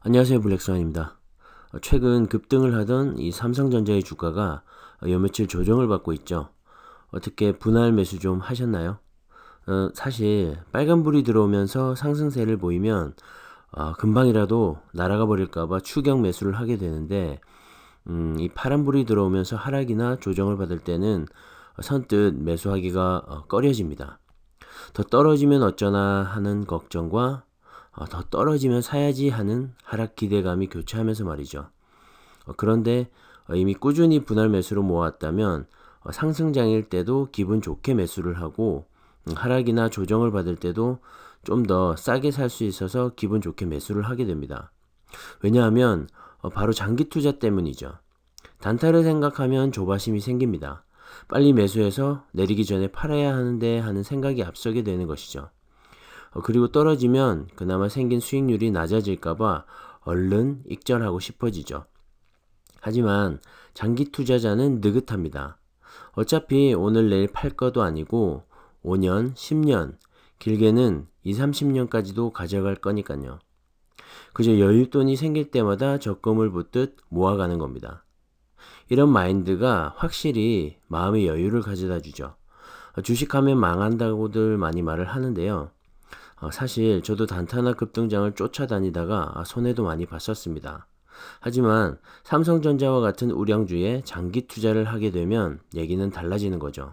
안녕하세요, 블랙스완입니다. 최근 급등을 하던 이 삼성전자의 주가가 요 며칠 조정을 받고 있죠. 어떻게 분할 매수 좀 하셨나요? 사실 빨간불이 들어오면서 상승세를 보이면 금방이라도 날아가 버릴까봐 추격 매수를 하게 되는데, 이 파란불이 들어오면서 하락이나 조정을 받을 때는 선뜻 매수하기가 꺼려집니다. 더 떨어지면 어쩌나 하는 걱정과 더 떨어지면 사야지 하는 하락 기대감이 교차하면서 말이죠. 그런데 이미 꾸준히 분할 매수로 모았다면 상승장일 때도 기분 좋게 매수를 하고, 하락이나 조정을 받을 때도 좀 더 싸게 살 수 있어서 기분 좋게 매수를 하게 됩니다. 왜냐하면 바로 장기 투자 때문이죠. 단타를 생각하면 조바심이 생깁니다. 빨리 매수해서 내리기 전에 팔아야 하는데 하는 생각이 앞서게 되는 것이죠. 그리고 떨어지면 그나마 생긴 수익률이 낮아질까봐 얼른 익절하고 싶어지죠. 하지만 장기 투자자는 느긋합니다. 어차피 오늘 내일 팔 거도 아니고 5년, 10년, 길게는 2, 30년까지도 가져갈 거니까요. 그저 여윳돈이 생길 때마다 적금을 붓듯 모아가는 겁니다. 이런 마인드가 확실히 마음의 여유를 가져다 주죠. 주식하면 망한다고들 많이 말을 하는데요. 사실 저도 단타나 급등장을 쫓아다니다가 손해도 많이 봤었습니다. 하지만 삼성전자와 같은 우량주에 장기 투자를 하게 되면 얘기는 달라지는 거죠.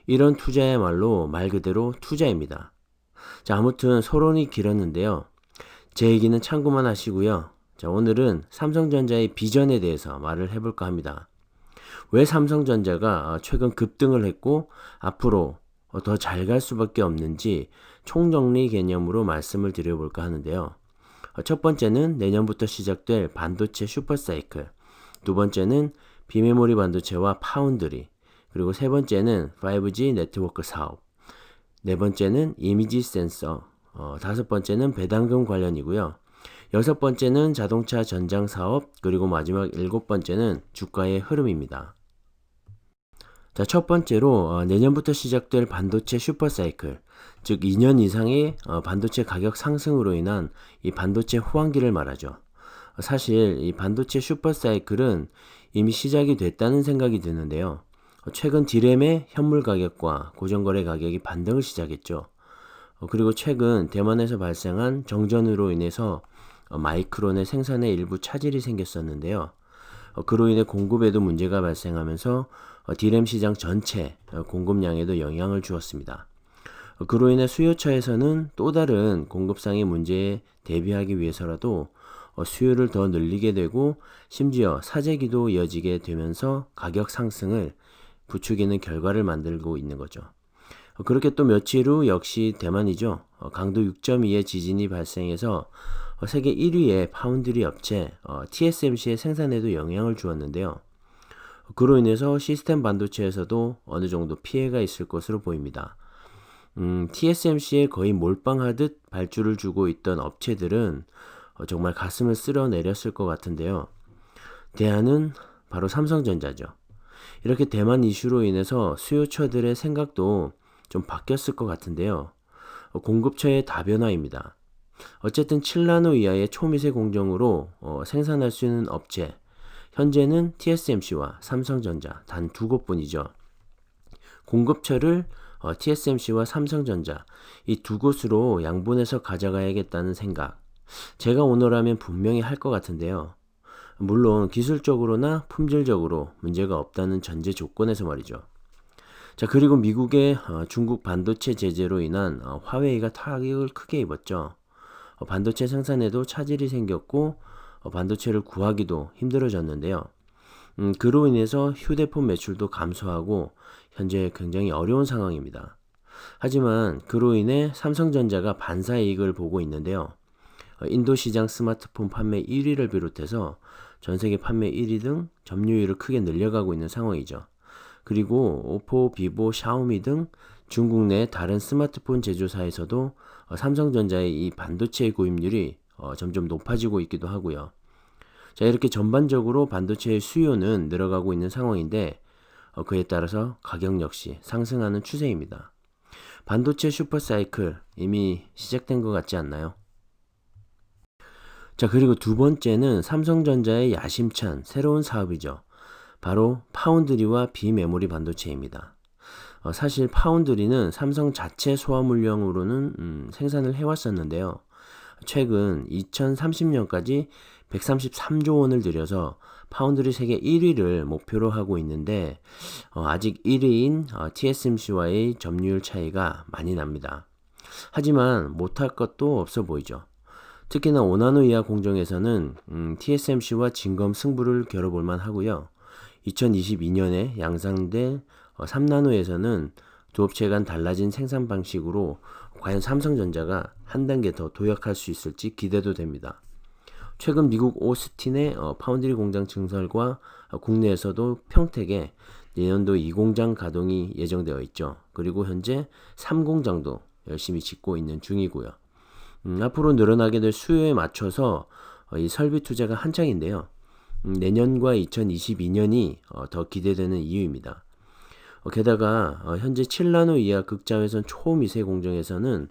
이런 투자야말로 말 그대로 투자입니다. 자, 아무튼 서론이 길었는데요. 제 얘기는 참고만 하시고요. 자, 오늘은 삼성전자의 비전에 대해서 말을 해볼까 합니다. 왜 삼성전자가 최근 급등을 했고 앞으로 더 잘 갈 수밖에 없는지 총정리 개념으로 말씀을 드려볼까 하는데요. 첫 번째는 내년부터 시작될 반도체 슈퍼사이클, 두 번째는 비메모리 반도체와 파운드리, 그리고 세 번째는 5G 네트워크 사업, 네 번째는 이미지 센서, 다섯 번째는 배당금 관련이고요. 여섯 번째는 자동차 전장 사업, 그리고 마지막 일곱 번째는 주가의 흐름입니다. 자, 첫 번째로 내년부터 시작될 반도체 슈퍼사이클, 즉 2년 이상의 반도체 가격 상승으로 인한 이 반도체 호황기를 말하죠. 사실 이 반도체 슈퍼사이클은 이미 시작이 됐다는 생각이 드는데요. 최근 디램의 현물 가격과 고정거래 가격이 반등을 시작했죠. 그리고 최근 대만에서 발생한 정전으로 인해서 마이크론의 생산에 일부 차질이 생겼었는데요. 그로 인해 공급에도 문제가 발생하면서 디램 시장 전체 공급량에도 영향을 주었습니다. 그로 인해 수요처에서는 또 다른 공급상의 문제에 대비하기 위해서라도 수요를 더 늘리게 되고 심지어 사재기도 이어지게 되면서 가격 상승을 부추기는 결과를 만들고 있는 거죠. 그렇게 또 며칠 후 역시 대만이죠. 강도 6.2의 지진이 발생해서 세계 1위의 파운드리 업체 TSMC의 생산에도 영향을 주었는데요. 그로 인해서 시스템 반도체에서도 어느 정도 피해가 있을 것으로 보입니다. TSMC에 거의 몰빵하듯 발주를 주고 있던 업체들은 정말 가슴을 쓸어내렸을 것 같은데요. 대안은 바로 삼성전자죠. 이렇게 대만 이슈로 인해서 수요처들의 생각도 좀 바뀌었을 것 같은데요. 공급처의 다변화입니다. 어쨌든 7나노 이하의 초미세 공정으로 생산할 수 있는 업체, 현재는 TSMC와 삼성전자 단 두 곳뿐이죠. 공급처를 TSMC와 삼성전자 이 두 곳으로 양분해서 가져가야겠다는 생각, 제가 오너라면 분명히 할 것 같은데요. 물론 기술적으로나 품질적으로 문제가 없다는 전제 조건에서 말이죠. 자, 그리고 미국의 중국 반도체 제재로 인한 화웨이가 타격을 크게 입었죠. 반도체 생산에도 차질이 생겼고 반도체를 구하기도 힘들어졌는데요. 그로 인해서 휴대폰 매출도 감소하고 현재 굉장히 어려운 상황입니다. 하지만 그로 인해 삼성전자가 반사이익을 보고 있는데요. 인도 시장 스마트폰 판매 1위를 비롯해서 전 세계 판매 1위 등 점유율을 크게 늘려가고 있는 상황이죠. 그리고 오포, 비보, 샤오미 등 중국 내 다른 스마트폰 제조사에서도 삼성전자의 이 반도체 구입률이 점점 높아지고 있기도 하고요. 자, 이렇게 전반적으로 반도체의 수요는 늘어가고 있는 상황인데 그에 따라서 가격 역시 상승하는 추세입니다. 반도체 슈퍼사이클 이미 시작된 것 같지 않나요? 자, 그리고 두 번째는 삼성전자의 야심찬 새로운 사업이죠. 바로 파운드리와 비메모리 반도체입니다. 사실 파운드리는 삼성 자체 소화 물량으로는 생산을 해왔었는데요. 최근 2030년까지 133조 원을 들여서 파운드리 세계 1위를 목표로 하고 있는데 아직 1위인 TSMC와의 점유율 차이가 많이 납니다. 하지만 못할 것도 없어 보이죠. 특히나 5나노 이하 공정에서는 TSMC와 진검 승부를 겨뤄볼 만하고요. 2022년에 양산될 3나노에서는 두 업체 간 달라진 생산 방식으로 과연 삼성전자가 한 단계 더 도약할 수 있을지 기대도 됩니다. 최근 미국 오스틴의 파운드리 공장 증설과 국내에서도 평택에 내년도 2공장 가동이 예정되어 있죠. 그리고 현재 3공장도 열심히 짓고 있는 중이고요. 앞으로 늘어나게 될 수요에 맞춰서 이 설비 투자가 한창인데요. 내년과 2022년이 더 기대되는 이유입니다. 게다가 현재 7나노 이하 극자외선 초미세 공정에서는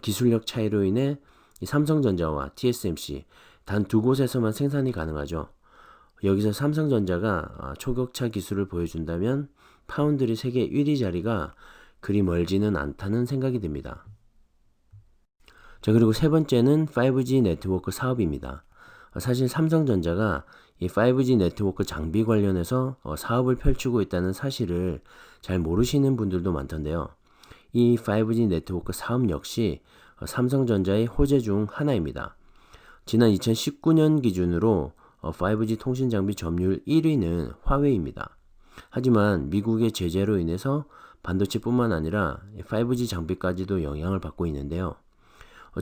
기술력 차이로 인해 이 삼성전자와 TSMC 단 두 곳에서만 생산이 가능하죠. 여기서 삼성전자가 초격차 기술을 보여준다면 파운드리 세계 1위 자리가 그리 멀지는 않다는 생각이 듭니다. 자, 그리고 세 번째는 5G 네트워크 사업입니다. 사실 삼성전자가 이 5G 네트워크 장비 관련해서 사업을 펼치고 있다는 사실을 잘 모르시는 분들도 많던데요. 이 5G 네트워크 사업 역시 삼성전자의 호재 중 하나입니다. 지난 2019년 기준으로 5G 통신 장비 점유율 1위는 화웨이입니다. 하지만 미국의 제재로 인해서 반도체뿐만 아니라 5G 장비까지도 영향을 받고 있는데요.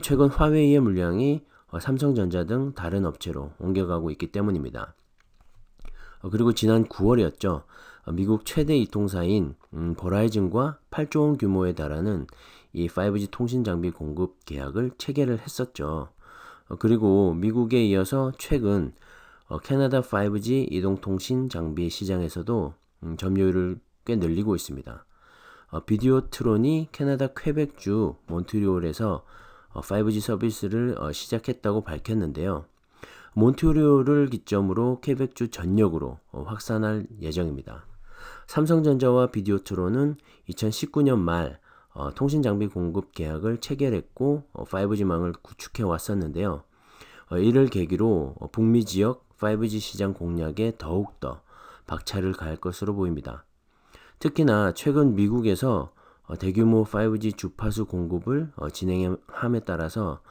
최근 화웨이의 물량이 삼성전자 등 다른 업체로 옮겨가고 있기 때문입니다. 그리고 지난 9월이었죠. 미국 최대 이통사인 버라이즌과 8조 원 규모에 달하는 이 5G 통신 장비 공급 계약을 체결을 했었죠. 그리고 미국에 이어서 최근 캐나다 5G 이동통신 장비 시장에서도 점유율을 꽤 늘리고 있습니다. 비디오트론이 캐나다 퀘벡주 몬트리올에서 5G 서비스를 시작했다고 밝혔는데요. 몬트리올을 기점으로 퀘벡주 전역으로 확산할 예정입니다. 삼성전자와 비디오트론은 2019년 말 통신장비 공급 계약을 체결했고 5G망을 구축해 왔었는데요. 이를 계기로 북미 지역 5G 시장 공략에 더욱더 박차를 가할 것으로 보입니다. 특히나 최근 미국에서 대규모 5G 주파수 공급을 진행함에 따라서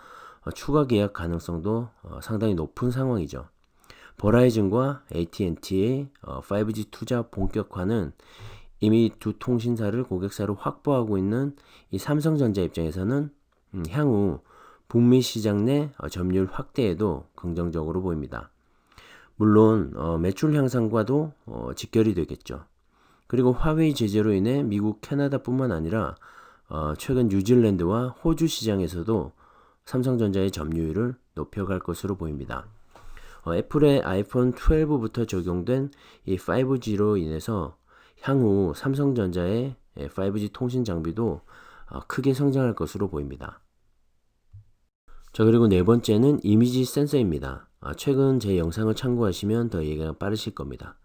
추가 계약 가능성도 상당히 높은 상황이죠. 버라이즌과 AT&T의 5G 투자 본격화는 이미 두 통신사를 고객사로 확보하고 있는 이 삼성전자 입장에서는 향후 북미 시장 내 점유율 확대에도 긍정적으로 보입니다. 물론 매출 향상과도 직결이 되겠죠. 그리고 화웨이 제재로 인해 미국, 캐나다뿐만 아니라 최근 뉴질랜드와 호주 시장에서도 삼성전자의 점유율을 높여갈 것으로 보입니다. 애플의 아이폰 12부터 적용된 이 5G로 인해서 향후 삼성전자의 5G 통신 장비도 크게 성장할 것으로 보입니다. 자, 그리고 네 번째는 이미지 센서입니다. 최근 제 영상을 참고하시면 더 이해가 빠르실 겁니다.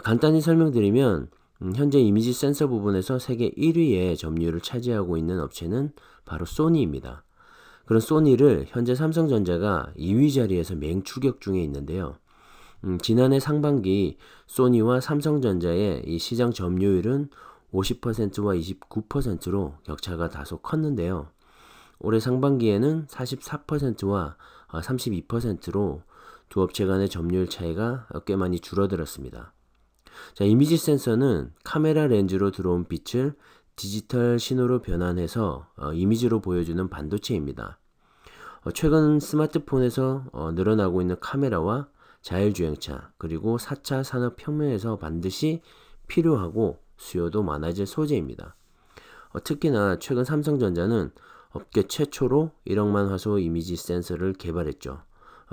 간단히 설명드리면 현재 이미지 센서 부분에서 세계 1위의 점유율을 차지하고 있는 업체는 바로 소니입니다. 그런 소니를 현재 삼성전자가 2위 자리에서 맹추격 중에 있는데요. 지난해 상반기 소니와 삼성전자의 이 시장 점유율은 50%와 29%로 격차가 다소 컸는데요. 올해 상반기에는 44%와 32%로 두 업체 간의 점유율 차이가 꽤 많이 줄어들었습니다. 자, 이미지 센서는 카메라 렌즈로 들어온 빛을 디지털 신호로 변환해서 이미지로 보여주는 반도체입니다. 최근 스마트폰에서 늘어나고 있는 카메라와 자율주행차 그리고 4차 산업혁명에서 반드시 필요하고 수요도 많아질 소재입니다. 특히나 최근 삼성전자는 업계 최초로 1억만 화소 이미지 센서를 개발했죠.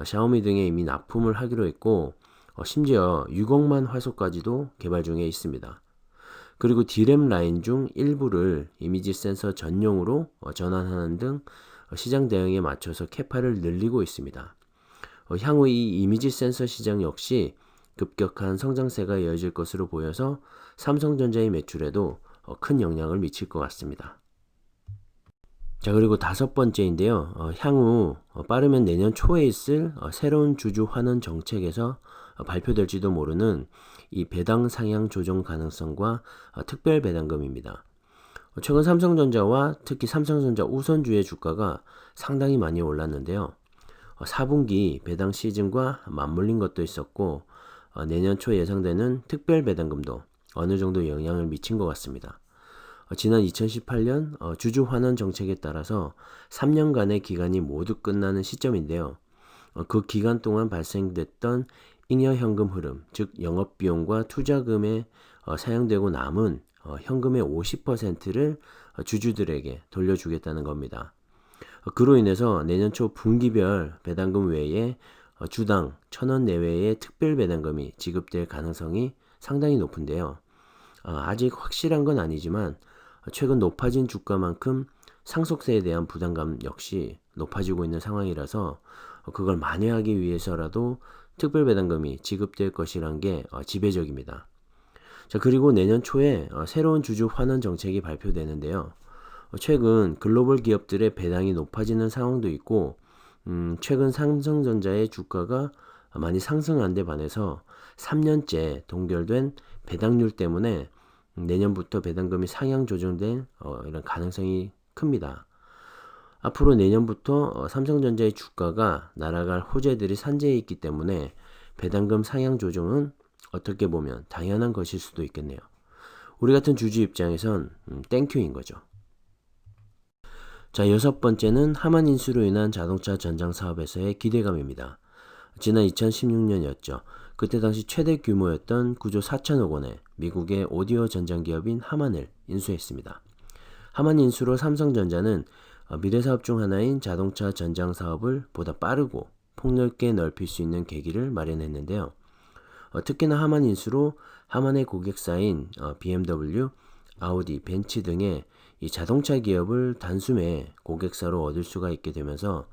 샤오미 등에 이미 납품을 하기로 했고 심지어 6억만 화소까지도 개발 중에 있습니다. 그리고 D램 라인 중 일부를 이미지 센서 전용으로 전환하는 등 시장 대응에 맞춰서 캐파를 늘리고 있습니다. 향후 이 이미지 센서 시장 역시 급격한 성장세가 이어질 것으로 보여서 삼성전자의 매출에도 큰 영향을 미칠 것 같습니다. 자, 그리고 다섯 번째인데요. 향후 빠르면 내년 초에 있을 새로운 주주 환원 정책에서 발표될지도 모르는 이 배당 상향 조정 가능성과 특별 배당금입니다. 최근 삼성전자와 특히 삼성전자 우선주의 주가가 상당히 많이 올랐는데요. 4분기 배당 시즌과 맞물린 것도 있었고 내년 초 예상되는 특별 배당금도 어느 정도 영향을 미친 것 같습니다. 지난 2018년 주주 환원 정책에 따라서 3년간의 기간이 모두 끝나는 시점인데요. 그 기간 동안 발생됐던 잉여 현금 흐름, 즉 영업비용과 투자금에 사용되고 남은 현금의 50%를 주주들에게 돌려주겠다는 겁니다. 그로 인해서 내년 초 분기별 배당금 외에 주당 1,000원 내외의 특별 배당금이 지급될 가능성이 상당히 높은데요. 아직 확실한 건 아니지만 최근 높아진 주가만큼 상속세에 대한 부담감 역시 높아지고 있는 상황이라서 그걸 만회하기 위해서라도 특별 배당금이 지급될 것이란 게 지배적입니다. 자, 그리고 내년 초에 새로운 주주 환원 정책이 발표되는데요. 최근 글로벌 기업들의 배당이 높아지는 상황도 있고 최근 삼성전자의 주가가 많이 상승한 데 반해서 3년째 동결된 배당률 때문에 내년부터 배당금이 상향 조정될 이런 가능성이 큽니다. 앞으로 내년부터 삼성전자의 주가가 날아갈 호재들이 산재해 있기 때문에 배당금 상향 조정은 어떻게 보면 당연한 것일 수도 있겠네요. 우리 같은 주주 입장에선 땡큐인 거죠. 자, 여섯 번째는 하만 인수로 인한 자동차 전장 사업에서의 기대감입니다. 지난 2016년이었죠. 그때 당시 최대 규모였던 9조 4천억 원의 미국의 오디오 전장 기업인 하만을 인수했습니다. 하만 인수로 삼성전자는 미래 사업 중 하나인 자동차 전장 사업을 보다 빠르고 폭넓게 넓힐 수 있는 계기를 마련했는데요. 특히나 하만 인수로 하만의 고객사인 BMW, 아우디, 벤츠 등의 이 자동차 기업을 단숨에 고객사로 얻을 수가 있게 되면서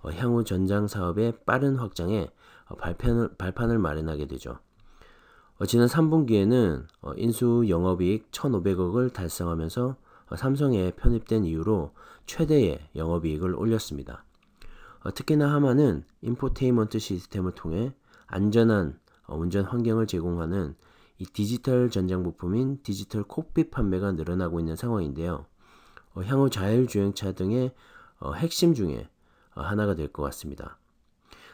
향후 전장 사업의 빠른 확장에 발판을 마련하게 되죠. 지난 3분기에는 인수 영업이익 1,500억을 달성하면서 삼성에 편입된 이후로 최대의 영업이익을 올렸습니다. 특히나 하만은 인포테인먼트 시스템을 통해 안전한 운전 환경을 제공하는 이 디지털 전장 부품인 디지털 콕핏 판매가 늘어나고 있는 상황인데요. 향후 자율주행차 등의 핵심 중에 하나가 될 것 같습니다.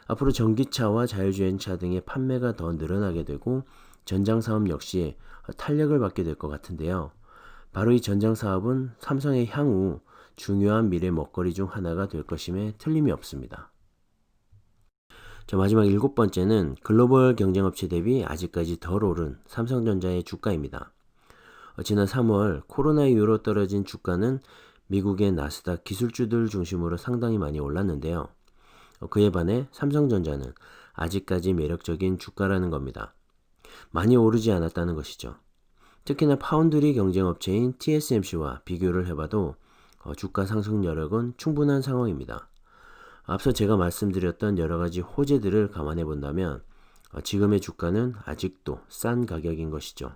앞으로 전기차와 자율주행차 등의 판매가 더 늘어나게 되고 전장 사업 역시 탄력을 받게 될 것 같은데요. 바로 이 전장 사업은 삼성의 향후 중요한 미래 먹거리 중 하나가 될 것임에 틀림이 없습니다. 자, 마지막 일곱 번째는 글로벌 경쟁업체 대비 아직까지 덜 오른 삼성전자의 주가입니다. 지난 3월 코로나 이후로 떨어진 주가는 미국의 나스닥 기술주들 중심으로 상당히 많이 올랐는데요. 그에 반해 삼성전자는 아직까지 매력적인 주가라는 겁니다. 많이 오르지 않았다는 것이죠. 특히나 파운드리 경쟁업체인 TSMC와 비교를 해봐도 주가 상승 여력은 충분한 상황입니다. 앞서 제가 말씀드렸던 여러가지 호재들을 감안해 본다면 지금의 주가는 아직도 싼 가격인 것이죠.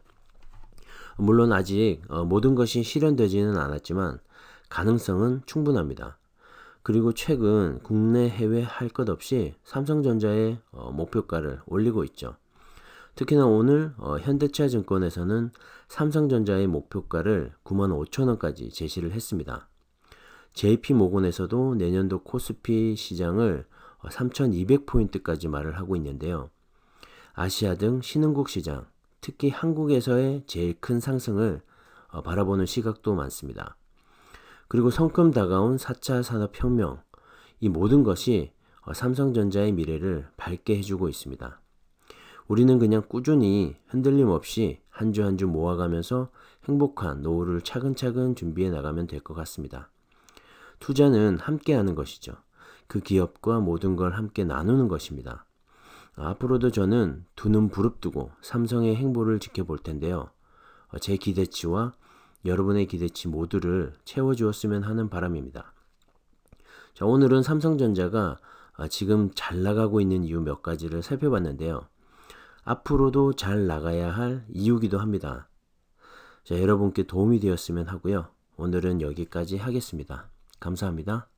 물론 아직 모든 것이 실현되지는 않았지만 가능성은 충분합니다. 그리고 최근 국내 해외 할 것 없이 삼성전자의 목표가를 올리고 있죠. 특히나 오늘 현대차 증권에서는 삼성전자의 목표가를 95,000원까지 제시를 했습니다. JP모건에서도 내년도 코스피 시장을 3,200포인트까지 말을 하고 있는데요. 아시아 등 신흥국 시장, 특히 한국에서의 제일 큰 상승을 바라보는 시각도 많습니다. 그리고 성큼 다가온 4차 산업혁명, 이 모든 것이 삼성전자의 미래를 밝게 해주고 있습니다. 우리는 그냥 꾸준히 흔들림 없이 한 주 한 주 모아가면서 행복한 노후를 차근차근 준비해 나가면 될 것 같습니다. 투자는 함께 하는 것이죠. 그 기업과 모든 걸 함께 나누는 것입니다. 앞으로도 저는 두 눈 부릅뜨고 삼성의 행보를 지켜볼 텐데요. 제 기대치와 여러분의 기대치 모두를 채워주었으면 하는 바람입니다. 자, 오늘은 삼성전자가 지금 잘 나가고 있는 이유 몇 가지를 살펴봤는데요. 앞으로도 잘 나가야 할 이유기도 합니다. 자, 여러분께 도움이 되었으면 하고요. 오늘은 여기까지 하겠습니다. 감사합니다.